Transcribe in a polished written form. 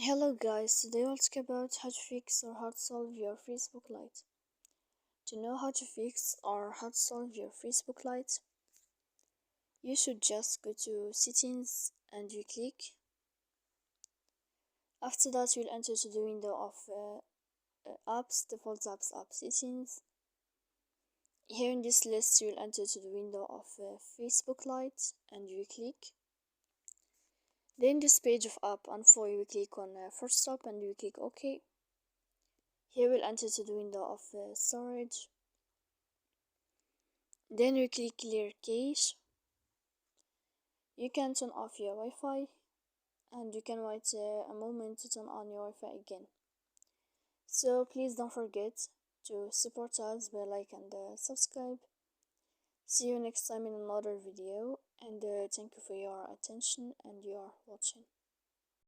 Hello guys, today we'll talk about how to fix or how to solve your Facebook Lite. To know how to fix or how to solve your Facebook Lite, you should just go to settings and you click. After that, you'll enter to the window of apps, default apps, app settings. Here in this list, you'll enter to the window of Facebook Lite and you click. Then this page of app info, you click on first stop and you click OK. Here we'll enter to the window of storage. Then you click clear cache. You can turn off your Wi-Fi and you can wait a moment to turn on your Wi-Fi again. So please don't forget to support us by like and subscribe. See you next time in another video, and thank you for your attention and your watching.